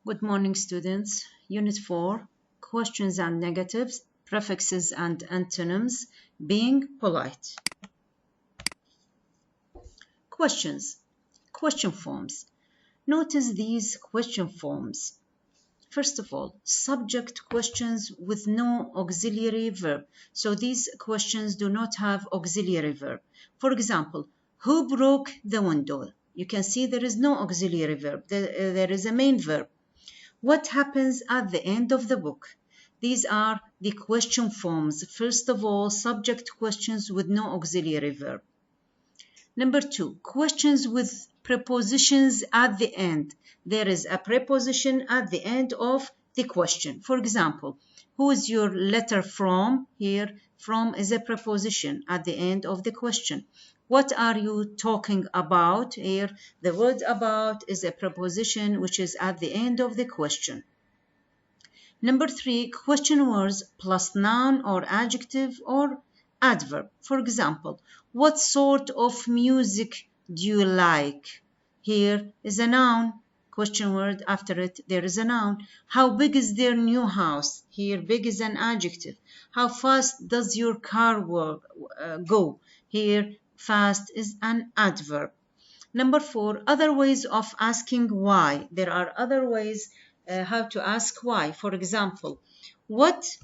Good morning, students. Unit 4, Questions and Negatives, Prefixes and Antonyms, Being Polite. Questions. Question forms. Notice these question forms. First of all, subject questions with no auxiliary verb. So these questions do not have auxiliary verb. For example, who broke the window? You can see there is no auxiliary verb. There is a main verb. What happens at the end of the book? These are the question forms. First of all, subject questions with no auxiliary verb. Number 2, questions with prepositions at the end. There is a preposition at the end of the question. For example, who is your letter from? Here, from is a preposition at the end of the question. What are you talking about? Here, the word about is a preposition which is at the end of the question. Number 3, question words plus noun or adjective or adverb. For example, what sort of music do you like? Here is a noun. Question word, after it there is a noun. How big is their new house? Here big is an adjective. How fast does your car go? Here fast is an adverb. Number 4, other ways of asking why. There are other ways how to ask why. For example, what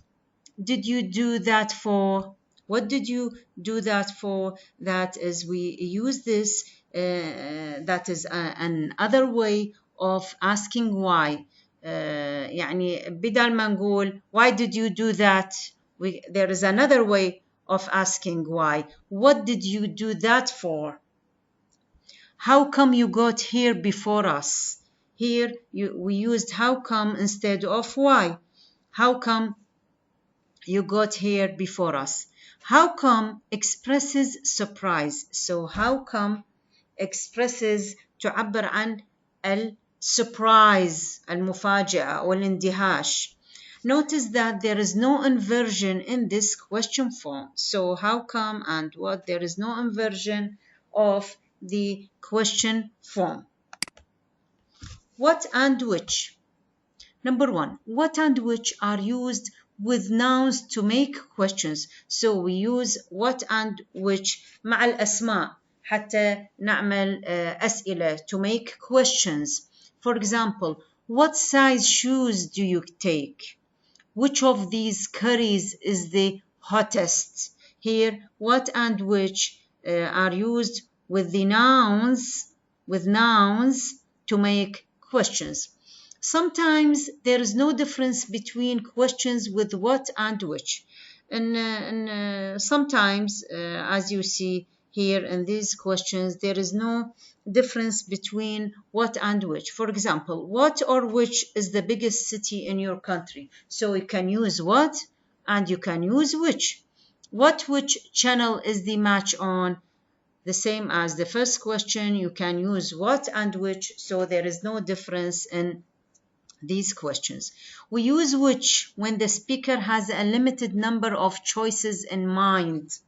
did you do that for? What did you do that for? That is, we use this, that is another way of asking why. يعني بدل ما نقول why did you do that? There is another way of asking why. What did you do that for? How come you got here before us? Here we used how come instead of why. How come you got here before us? How come expresses surprise. So how come expresses تعبر عن الsurprise المفاجأة أو الاندهاش. Notice that there is no inversion in this question form. So how come and what, there is no inversion of the question form. What and which. Number 1, what and which are used with nouns to make questions. So we use what and which مع الأسماء حتى نعمل أسئلة to make questions. For example, what size shoes do you take? Which of these curries is the hottest? Here, what and which are used with the nouns, to make questions. Sometimes there is no difference between questions with what and which. And sometimes, as you see here in these questions, there is no difference between what and which. For example, what or which is the biggest city in your country? So you can use what and you can use which. Which channel is the match on? The same as the first question, you can use what and which, so there is no difference in these questions. We use which when the speaker has a limited number of choices in mind.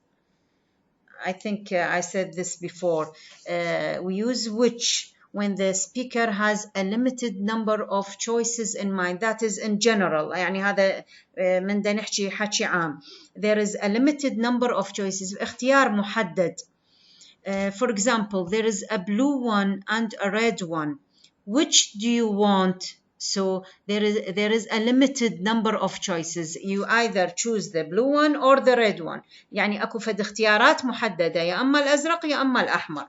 I think I said this before. We use which when the speaker has a limited number of choices in mind. That is in general. يعني هذا من دا نحكي حكي عام. There is a limited number of choices. اختيار محدد. For example, there is a blue one and a red one. Which do you want? So there is a limited number of choices. You either choose the blue one or the red one. يعني أكو فد اختيارات محددة يا أما الأزرق يا أما الأحمر.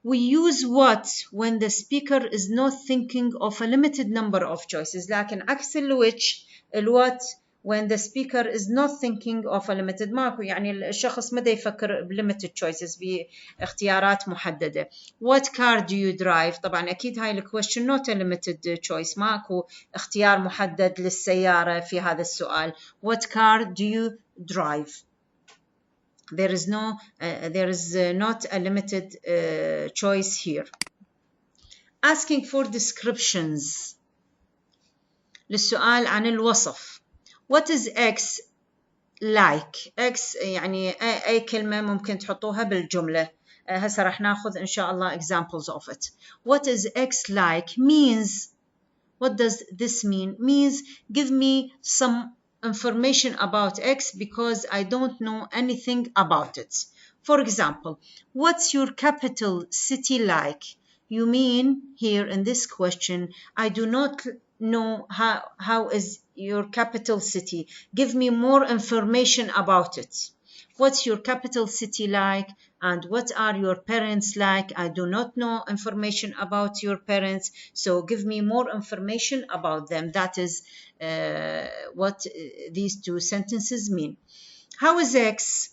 We use what when the speaker is not thinking of a limited number of choices. لكن عكس الويتش الوات when the speaker is not thinking of a limited ماكو يعني الشخص ما دا يفكر ب limited choices باختيارات محددة. What car do you drive? طبعا أكيد هاي question not a limited choice. ماكو اختيار محدد للسيارة في هذا السؤال. What car do you drive? There is not a limited choice here. Asking for descriptions. للسؤال عن الوصف. What is X like? X يعني أي كلمة ممكن تحطوها بالجملة. هسه راح ناخذ إن شاء الله examples of it. What is X like means What does this mean? Means give me some information about X because I don't know anything about it. For example, what's your capital city like? You mean here in this question, I do not know how is your capital city. Give me more information about it. What's your capital city like? And what are your parents like? I do not know information about your parents, so give me more information about them. That is what these two sentences mean. How is X?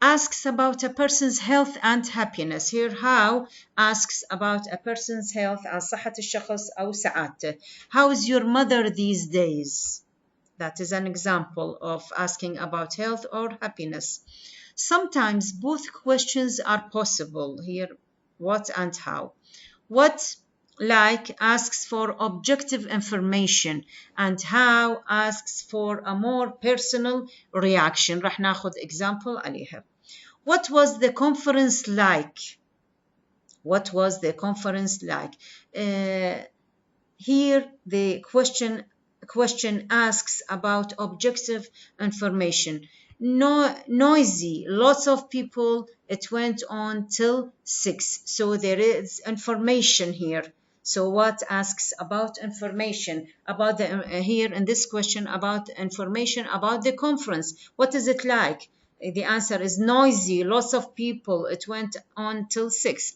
Asks about a person's health and happiness. Here how asks about a person's health عن صحة الشخص أو سعادته. How is your mother these days? That is an example of asking about health or happiness. Sometimes both questions are possible. Here, what and how. What, like, asks for objective information, and how asks for a more personal reaction. رح ناخذ example عليها. What was the conference like? What was the conference like? Here the question asks about objective information. Noisy, lots of people, it went on till 6. So there is information here. So what asks about information about the here in this question about information about the conference. What is it like? The answer is noisy, lots of people, it went on till 6.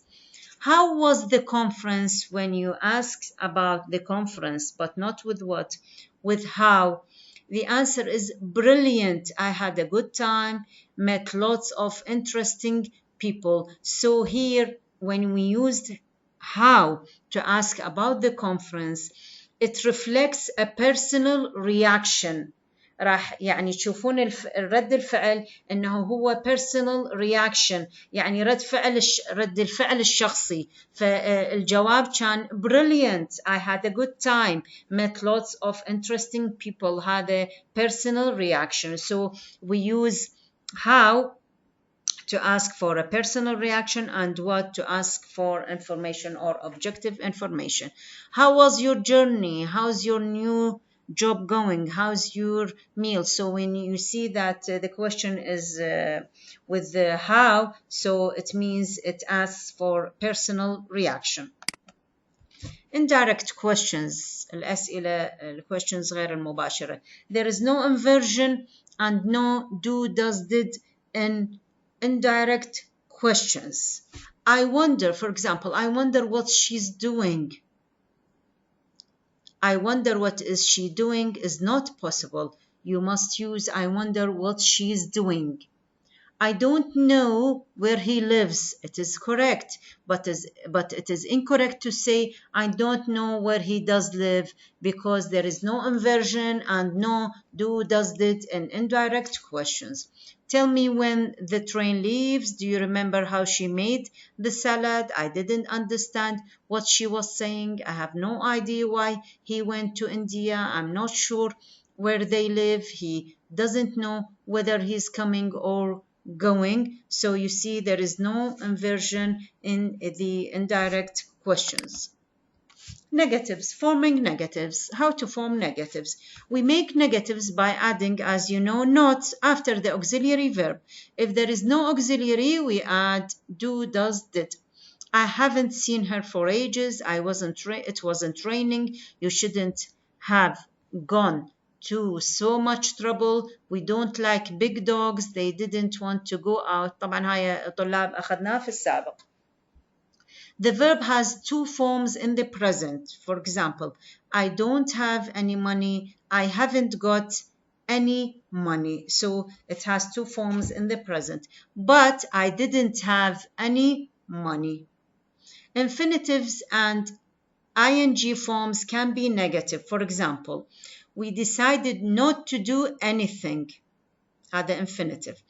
How was the conference? When you ask about the conference, but not with what, with how. The answer is brilliant. I had a good time, met lots of interesting people. So here, when we used how to ask about the conference, it reflects a personal reaction. راح يعني تشوفون رد الفعل انه هو personal reaction، يعني رد الفعل الشخصي. فالجواب كان brilliant, I had a good time, met lots of interesting people. هذا personal reaction. So we use how to ask for a personal reaction and what to ask for information or objective information. How was your journey? How's your new job going? How's your meal? So when you see that the question is with the how, so it means it asks for personal reaction. Indirect questions, الأسئلة questions غير المباشرة. There is no inversion and no do, does, did in indirect questions. I wonder, for example, I wonder what she's doing. I wonder what is she doing is not possible. You must use I wonder what she's doing. I don't know where he lives. It is correct, but it is incorrect to say I don't know where he does live, because there is no inversion and no do, does, did in indirect questions. Tell me when the train leaves. Do you remember how she made the salad? I didn't understand what she was saying. I have no idea why he went to India. I'm not sure where they live. He doesn't know whether he's coming or going. So you see there is no inversion in the indirect questions. Negatives, forming negatives. How to form negatives? We make negatives by adding, as you know, not after the auxiliary verb. If there is no auxiliary, we add do, does, did. I haven't seen her for ages. It wasn't raining. You shouldn't have gone to so much trouble. We don't like big dogs. They didn't want to go out. طبعا هاي طلاب أخذناها في السابق. The verb has two forms in the present. For example, I don't have any money. I haven't got any money. So it has two forms in the present. But I didn't have any money. Infinitives and ing forms can be negative. For example, we decided not to do anything. هذا infinitive.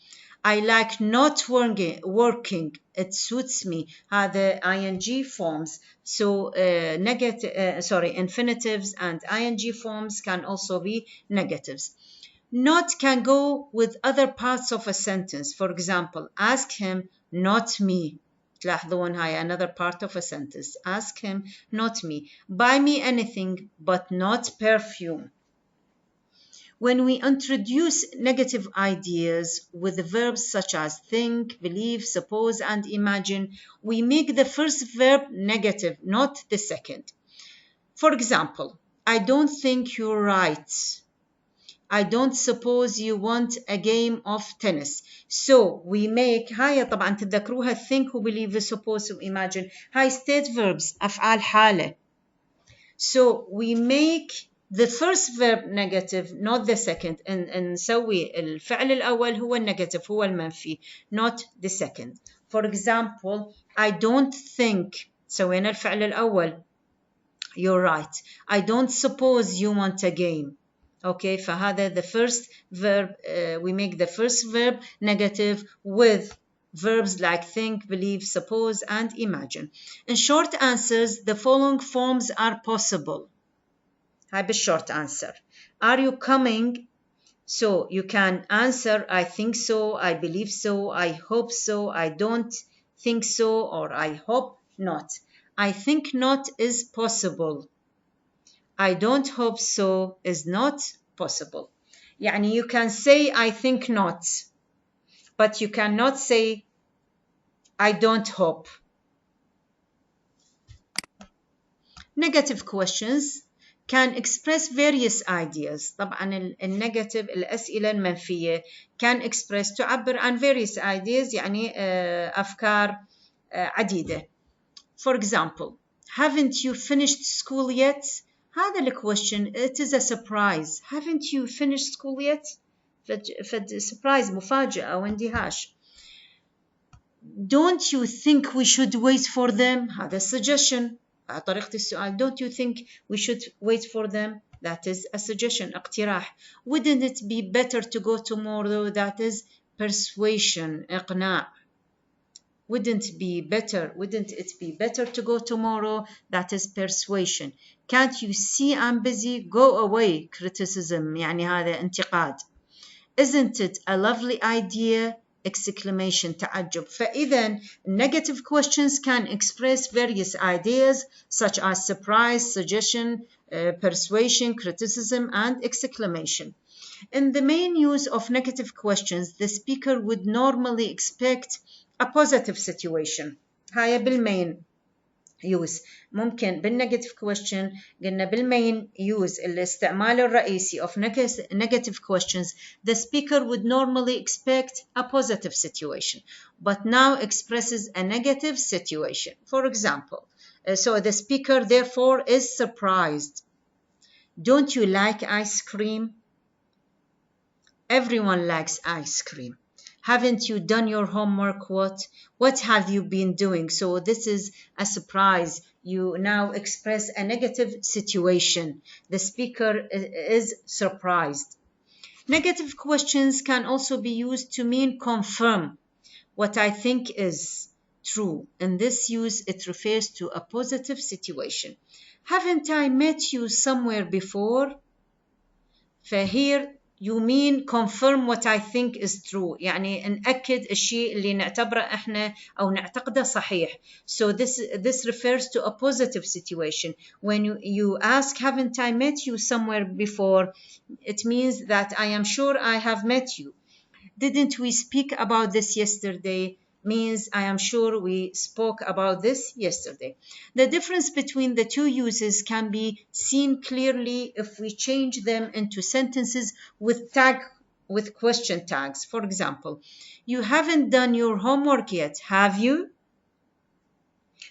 I like not working. It suits me. هذا ing forms. So infinitives and ing forms can also be negatives. Not can go with other parts of a sentence. For example, ask him, not me. تلاحظون هاي another part of a sentence. Ask him, not me. Buy me anything but not perfume. When we introduce negative ideas with verbs such as think, believe, suppose, and imagine, we make the first verb negative, not the second. For example, I don't think you're right. I don't suppose you want a game of tennis. So we make هاي طبعا تتذكروها think believe, suppose, imagine. هاي state verbs أفعال حالة. So we make the first verb negative, not the second. نسوي الفعل الأول هو النيجاتيف هو المنفي, not the second. For example, I don't think. سوينا الفعل الأول. You're right. I don't suppose you want a game. Okay, فهذا the first verb, we make the first verb negative with verbs like think, believe, suppose, and imagine. In short answers, the following forms are possible. هاي بالshort answer. Are you coming? So you can answer I think so, I believe so, I hope so, I don't think so, or I hope not. I think not is possible. I don't hope so is not possible. يعني you can say I think not, but you cannot say I don't hope. Negative questions can express various ideas. طبعا النيجاتيف الأسئلة المنفية can express تعبر عن various ideas يعني أفكار عديدة. For example, haven't you finished school yet? هذا الكويشن it is a surprise. Haven't you finished school yet? فد surprise مفاجأة واندهاش. Don't you think we should wait for them? هذا suggestion. طريقة السؤال don't you think we should wait for them? That is a suggestion اقتراح. Wouldn't it be better to go tomorrow? That is persuasion إقناع. Wouldn't it be better to go tomorrow? That is persuasion. Can't you see I'm busy? Go away. Criticism يعني هذا انتقاد. Isn't it a lovely idea? Exclamation تعجب. فإذا negative questions can express various ideas such as surprise, suggestion, persuasion, criticism, and exclamation. In the main use of negative questions, the speaker would normally expect a positive situation. هاي بالmain use. ممكن بالنيجاتيف question قلنا بالmain use الاستعمال الرئيسي of negative questions, the speaker would normally expect a positive situation, but now expresses a negative situation. For example, so the speaker therefore is surprised. Don't you like ice cream? Everyone likes ice cream. Haven't you done your homework? What have you been doing? So this is a surprise. You now express a negative situation. The speaker is surprised. Negative questions can also be used to mean confirm. What I think is true. In this use, it refers to a positive situation. Haven't I met you somewhere before? فهير you mean confirm what I think is true. يعني نأكد الشيء اللي نعتبره احنا أو نعتقده صحيح. So this refers to a positive situation. When you ask, haven't I met you somewhere before? It means that I am sure I have met you. Didn't we speak about this yesterday? Means I am sure we spoke about this yesterday. The difference between the two uses can be seen clearly if we change them into sentences with question tags. For example, you haven't done your homework yet, have you?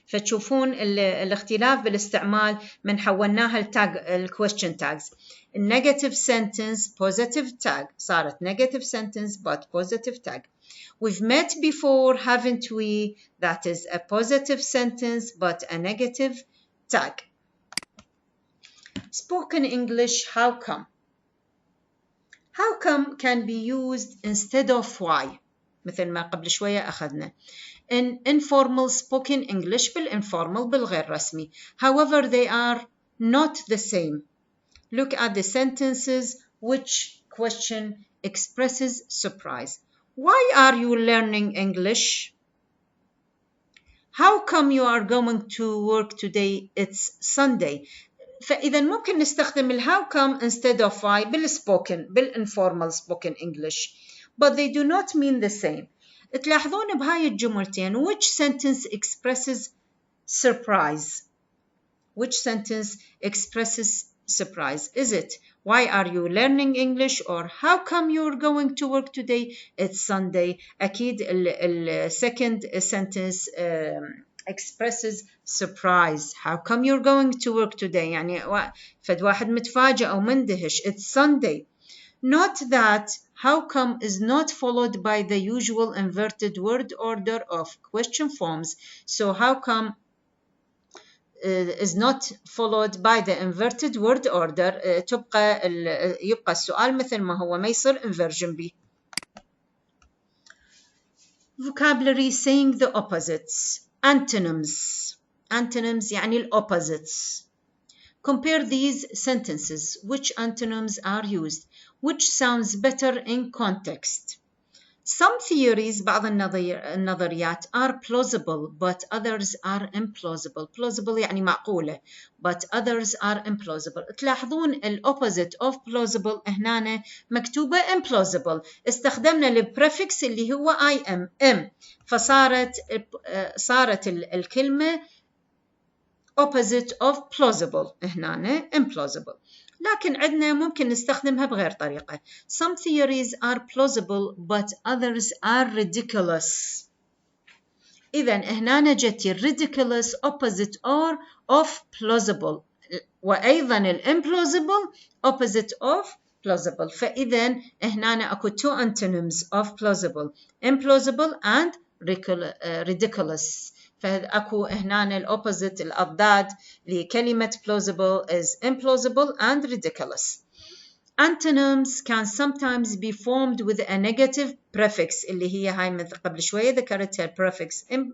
فتشوفون الاختلاف بالاستعمال من حولناها التاج question tags. Negative sentence positive tag صارت negative sentence but positive tag. We've met before, haven't we? That is a positive sentence but a negative tag. Spoken English, how come? How come can be used instead of why. مثل ما قبل شوية أخذنا. In informal spoken English بالinformal بالغير رسمي. However, they are not the same. Look at the sentences. Which question expresses surprise? Why are you learning English? How come you are going to work today? It's Sunday. فإذا ممكن نستخدم how come instead of why بالinformal spoken English, but they do not mean the same. تلاحظون بهاي الجملتين which sentence expresses surprise? Which sentence expresses surprise? Is it why are you learning English, or how come you're going to work today? It's Sunday. أكيد ال second sentence expresses surprise. How come you're going to work today? يعني فد واحد متفاجئ أو مندهش. It's Sunday. Note that how come is not followed by the usual inverted word order of question forms. So how come is not followed by the inverted word order. يبقى السؤال مثل ما هو، ما يصير inversion به. Vocabulary saying the opposites. Antonyms. Antonyms يعني opposites. Compare these sentences. Which antonyms are used? Which sounds better in context? Some theories بعض النظريات are plausible but others are implausible. Plausible يعني معقولة, but others are implausible. تلاحظون ال opposite of plausible هنا مكتوبة implausible. استخدمنا البريفكس اللي هو im فصارت الكلمة opposite of plausible هنا implausible. لكن عندنا ممكن نستخدمها بغير طريقة. Some theories are plausible but others are ridiculous. إذا هنا جت ridiculous opposite or of plausible، وأيضا implausible opposite of plausible. فإذا هنا أكو two antonyms of plausible: implausible and ridiculous. فأكو هنا الأوبوزيت الأضداد لكلمة plausible is implausible and ridiculous. Antonyms can sometimes be formed with a negative prefix اللي هي هاي مثل قبل شوية ذكرتها prefix m.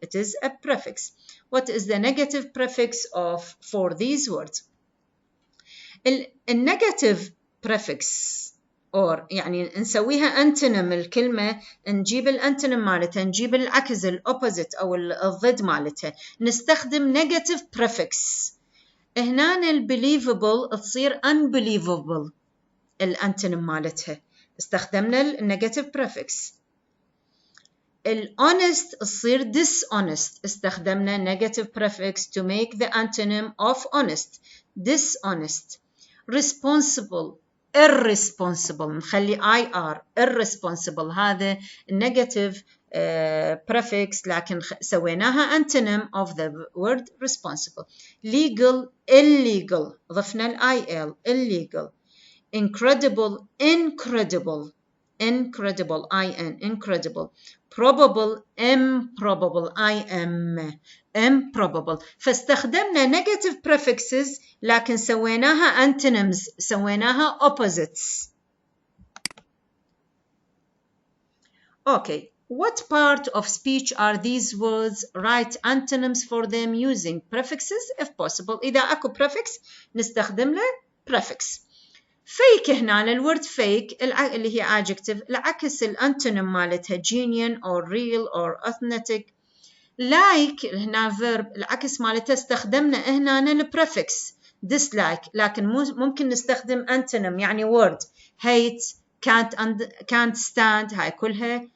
It is a prefix. What is the negative prefix of for these words? النيجاتيف prefix or يعني نسويها antonym الكلمة، نجيب الانتونيم مالتها، نجيب العكس الأوبوزيت أو الضد مالتها، نستخدم negative prefix. هنا البelievable تصير unbelievable الانتونيم مالتها، استخدمنا النيجاتيف prefix. الhonest تصير dishonest، استخدمنا negative prefix to make the antonym of honest dishonest. Responsible irresponsible نخلي IR irresponsible، هذا negative prefix لكن سويناها antonym of the word responsible. Legal illegal ضفنا IL illegal. Incredible incredible incredible IN incredible. Probable improbable IM improbable. فاستخدمنا negative prefixes لكن سويناها antonyms، سويناها opposites. Okay, what part of speech are these words? Write antonyms for them using prefixes if possible. إذا أكو prefix نستخدم له prefix. fake هنا الword fake اللي هي adjective العكس الانتونيم مالتها genuine or real or authentic. like هنا verb العكس مالتها استخدمنا هنا الprefix dislike، لكن ممكن نستخدم antonym يعني word hate can't stand، هاي كلها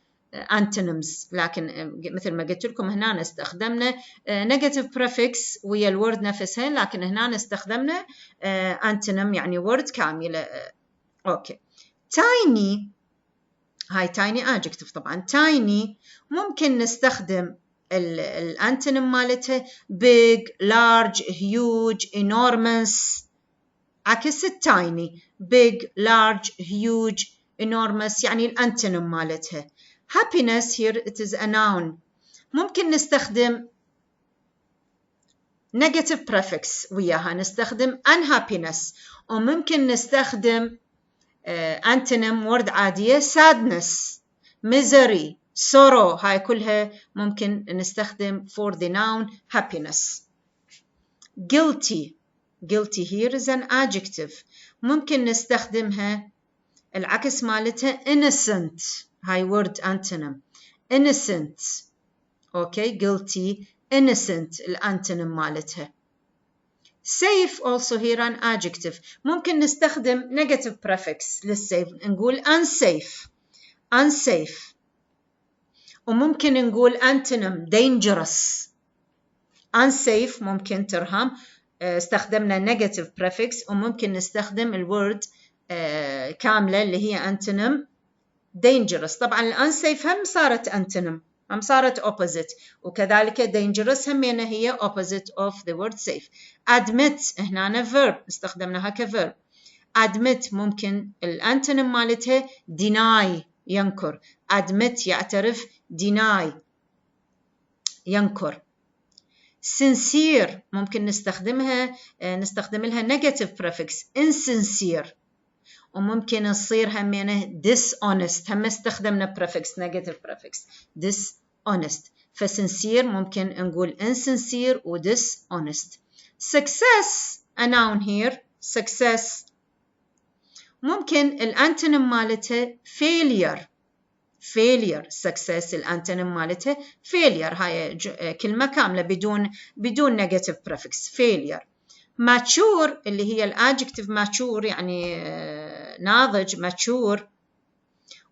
antonyms. لكن مثل ما قلت لكم هنا استخدمنا negative prefix ويا الword نفسها، لكن هنا استخدمنا antonym يعني word كاملة. اوكي. tiny هاي tiny adjective طبعا. tiny ممكن نستخدم الانتونيم مالتها big large huge enormous، عكس tiny big large huge enormous يعني الانتونيم مالتها. happiness here it is a noun، ممكن نستخدم negative prefix وياها، نستخدم unhappiness، وممكن نستخدم antonym word عادية sadness misery sorrow، هاي كلها ممكن نستخدم for the noun happiness. guilty guilty here is an adjective، ممكن نستخدمها العكس مالتها innocent، هاي word antonym innocent okay, guilty, innocent الانتونيم مالتها. safe also here an adjective. ممكن نستخدم negative prefix للسيف، نقول unsafe unsafe. وممكن نقول antonym dangerous. unsafe ممكن ترهم استخدمنا negative prefix، وممكن نستخدم الword كاملة اللي هي antonym dangerous. طبعا الانسيف هم صارت antonym، هم صارت opposite، وكذلك dangerous همينة هي opposite of the word safe. admit هنا verb استخدمناها كverb. admit ممكن الانتونيم مالتها deny ينكر. admit يعترف، deny ينكر. sincere ممكن نستخدم لها negative prefix insincere، وممكن نصير همينه dishonest، هم استخدمنا prefix negative prefix dishonest. فsincere ممكن نقول insincere و dishonest. success a noun here success ممكن الانتونيم مالته failure failure. success الانتونيم مالته failure، هاي كلمة كاملة بدون negative prefix failure. mature اللي هي الادجكتيف mature يعني ناضج mature،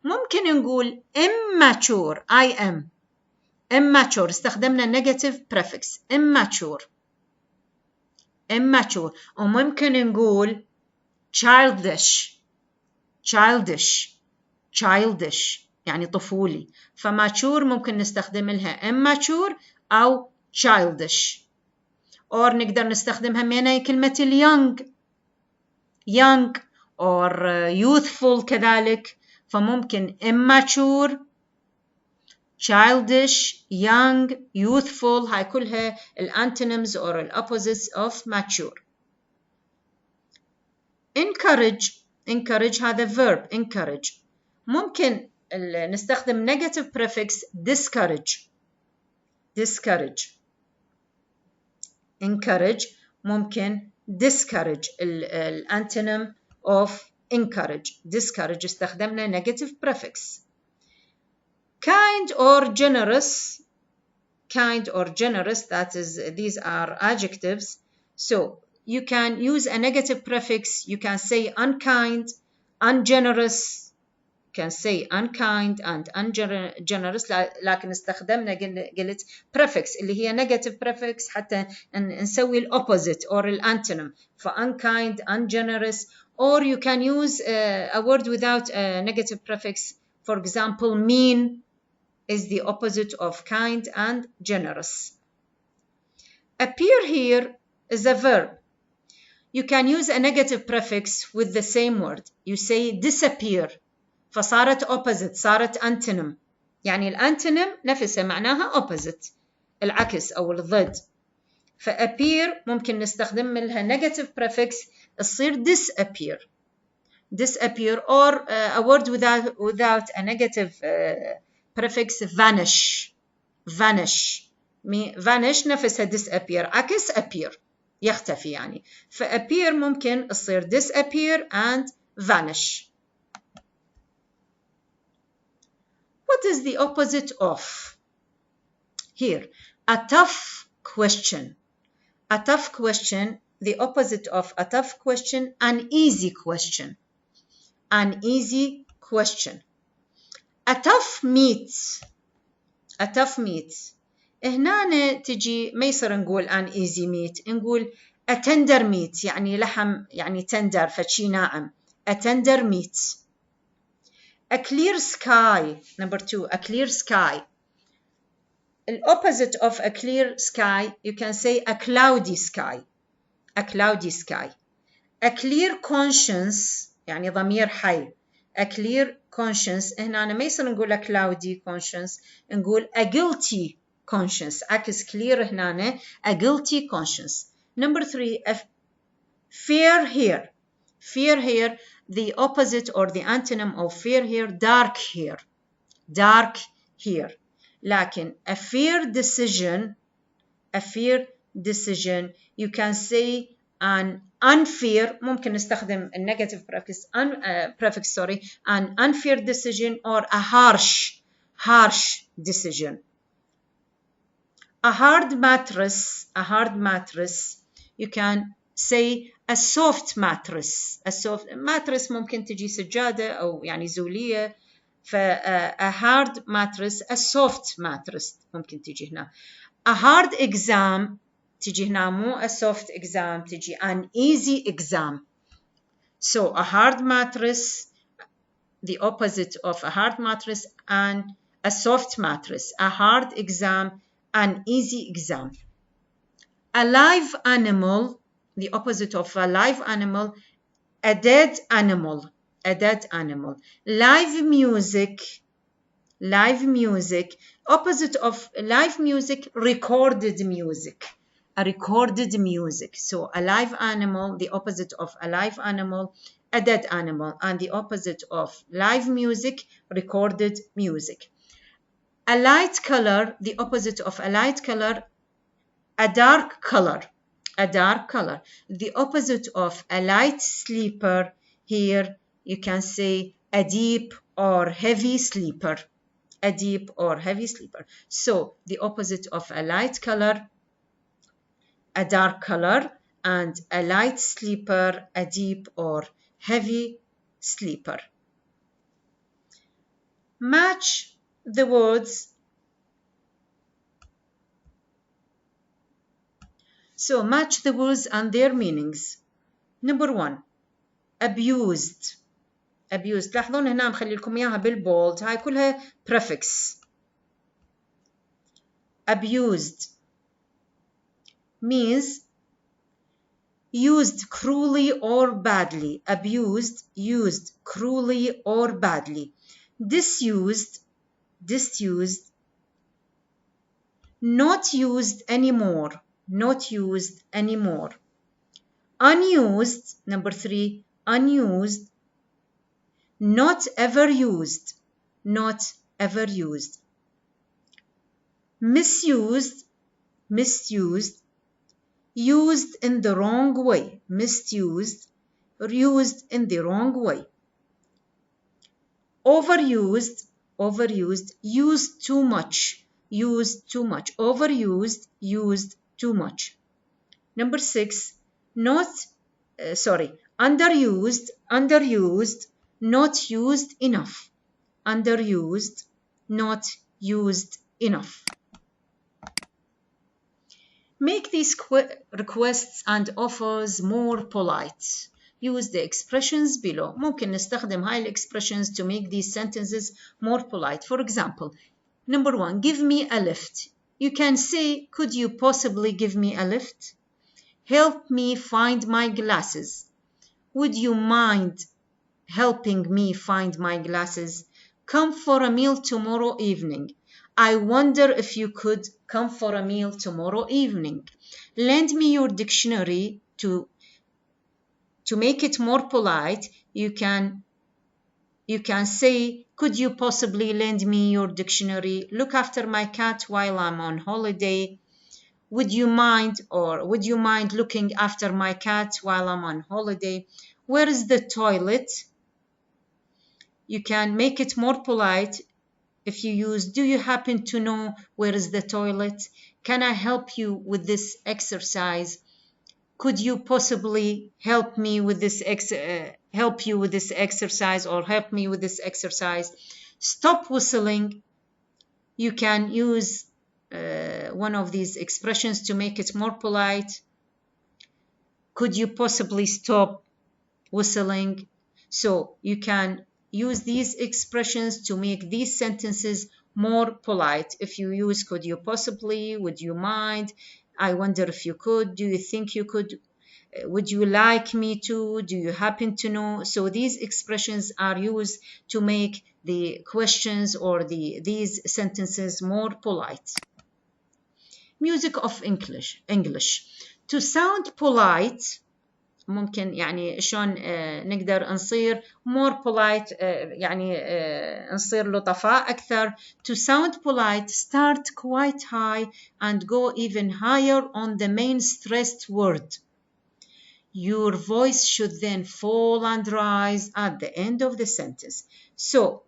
ممكن نقول immature I am immature استخدمنا negative prefix immature immature. وممكن نقول childish childish childish يعني طفولي. فmature ممكن نستخدم لها immature أو childish. or نقدر نستخدمها من كلمة young young or youthful كذلك. فممكن immature childish young youthful، هاي كلها الantonyms or الopposites of mature. encourage هذا verb encourage، ممكن نستخدم negative prefix discourage encourage ممكن discourage الانتونيم of encourage discourage استخدمنا negative prefix. kind or generous that is these are adjectives, so you can use a negative prefix. You can say unkind ungenerous. can say unkind and ungenerous، لكن استخدمنا قلت prefix اللي هي negative prefix حتى نسوي الopposite or الانتونيم. ف unkind ungenerous. or you can use a word without a negative prefix. for example mean is the opposite of kind and generous. appear here is a verb. you can use a negative prefix with the same word. you say disappear فصارت opposite صارت antonym، يعني الانتونيم نفسها معناها opposite العكس أو الضد. فappear ممكن نستخدم لها negative prefix تصير disappear or a word without a negative prefix vanish نفسها disappear عكس appear يختفي يعني. فappear ممكن تصير disappear and vanish. What is the opposite of? Here, a tough question. A tough question, the opposite of a tough question, an easy question. An easy question. A tough meat. A tough meat. هنا تجي ما يصير نقول an easy meat، نقول a tender meat يعني لحم يعني tender فشي ناعم. A tender meat. A clear sky. Number 2, a clear sky. The opposite of a clear sky, you can say a cloudy sky. A cloudy sky. A clear conscience يعني ضمير حي. A clear conscience هنا ما يصير نقول a cloudy conscience، نقول a guilty conscience. عكس clear هنا a guilty conscience. Number 3, a fear here. Fear here, the opposite or the antonym of fear here, dark here. Dark here. لكن a fair decision, you can say an unfair، ممكن نستخدم negative prefix an unfair decision or a harsh decision. a hard mattress you can say a soft mattress. a soft mattress ممكن تجي سجادة أو يعني زولية. a hard mattress a soft mattress ممكن تجي هنا. a hard exam تجي هنا مو a soft exam تجي an easy exam. So a hard mattress, the opposite of a hard mattress, and a soft mattress, a hard exam, an easy exam. A live animal, the opposite of a live animal, a dead animal, a dead animal. Live music, opposite of live music, recorded music, a recorded music. So a live animal, the opposite of a live animal, a dead animal, and the opposite of live music, recorded music. A light color, the opposite of a light color, a dark color, a dark color. The opposite of a light sleeper, here you can say a deep or heavy sleeper, a deep or heavy sleeper. So the opposite of a light color, a dark color, and a light sleeper, a deep or heavy sleeper. Match the words. So match the words and their meanings. Number 1, abused. abused. لاحظون هنا مخلي لكم إياها بالبولد، هاي كلها prefix. abused means used cruelly or badly. Abused, used cruelly or badly. Disused, not used anymore, not used anymore. Unused, number 3, unused, not ever used, not ever used. Misused, used in the wrong way, misused, used in the wrong way. Overused, used too much, overused, used too much. Number 6, underused, not used enough, underused, not used enough. Make these requests and offers more polite. Use the expressions below. ممكن نستخدم هاي expressions to make these sentences more polite. For example, number 1, give me a lift. You can say, could you possibly give me a lift? Help me find my glasses. Would you mind helping me find my glasses? Come for a meal tomorrow evening. I wonder if you could come for a meal tomorrow evening. Lend me your dictionary. To make it more polite, you can say, could you possibly lend me your dictionary? Look after my cat while I'm on holiday. Would you mind looking after my cat while I'm on holiday? Where is the toilet? You can make it more polite if you use, do you happen to know where is the toilet? Can I help you with this exercise? Could you possibly help me with this help you with this exercise, or help me with this exercise? Stop whistling. You can use one of these expressions to make it more polite. Could you possibly stop whistling? So you can use these expressions to make these sentences more polite. If you use could you possibly, would you mind, I wonder if you could, do you think you could, would you like me to, do you happen to know? So these expressions are used to make the questions or these sentences more polite. Music of English. To sound polite, ممكن يعني شلون نقدر نصير more polite يعني نصير لطفاء أكثر. To sound polite, start quite high and go even higher on the main stressed word. Your voice should then fall and rise at the end of the sentence. So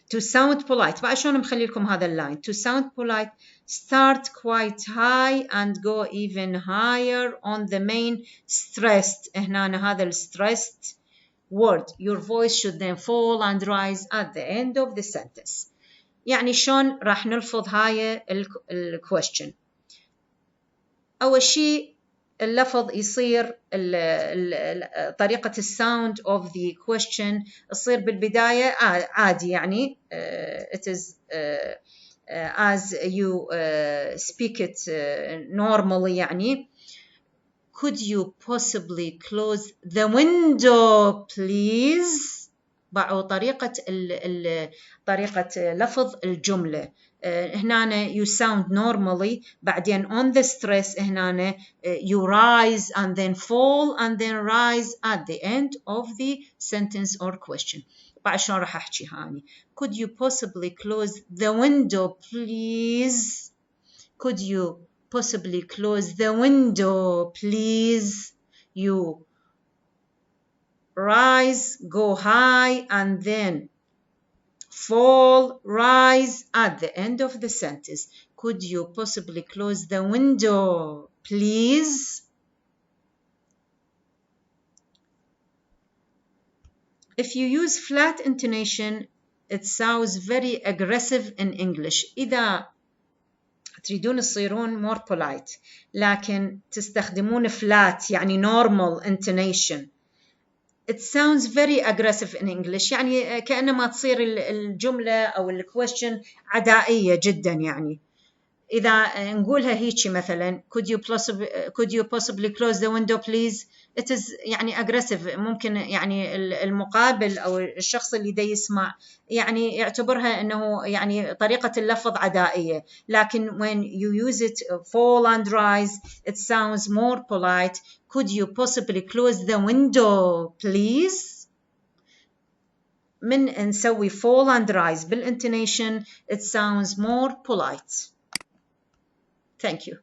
to sound polite. بقى شلون مخلي لكم هذا اللاين. To sound polite, start quite high and go even higher on the main stressed. هنا هذا stressed word. Your voice should then fall and rise at the end of the sentence. يعني شلون راح نلفظ هاي question. أول شيء اللفظ يصير طريقة الساوند of the question تصير بالبداية عادي يعني it is as you speak it normally يعني. Could you possibly close the window please؟ أو طريقة لفظ الجملة. هنا you sound normally بعدين on the stress هنا you rise and then fall and then rise at the end of the sentence or question. بعد شلون راح أحكي هاني. Could you possibly close the window please؟ Could you possibly close the window please? You rise, go high, and then fall, rise at the end of the sentence. Could you possibly close the window please? If you use flat intonation, it sounds very aggressive in English. إذا تريدون تصيرون more polite لكن تستخدمون flat يعني normal intonation, it sounds very aggressive in English. يعني كأنما تصير الجملة أو الquestion عدائية جدا. يعني إذا نقولها هيجي مثلا could you possibly close the window please, it is يعني aggressive. ممكن يعني المقابل أو الشخص اللي دا يسمع يعني يعتبرها أنه يعني طريقة اللفظ عدائية. لكن when you use it fall and rise, it sounds more polite. Could you possibly close the window please? من نسوي fall and rise بالintonation, it sounds more polite. Thank you.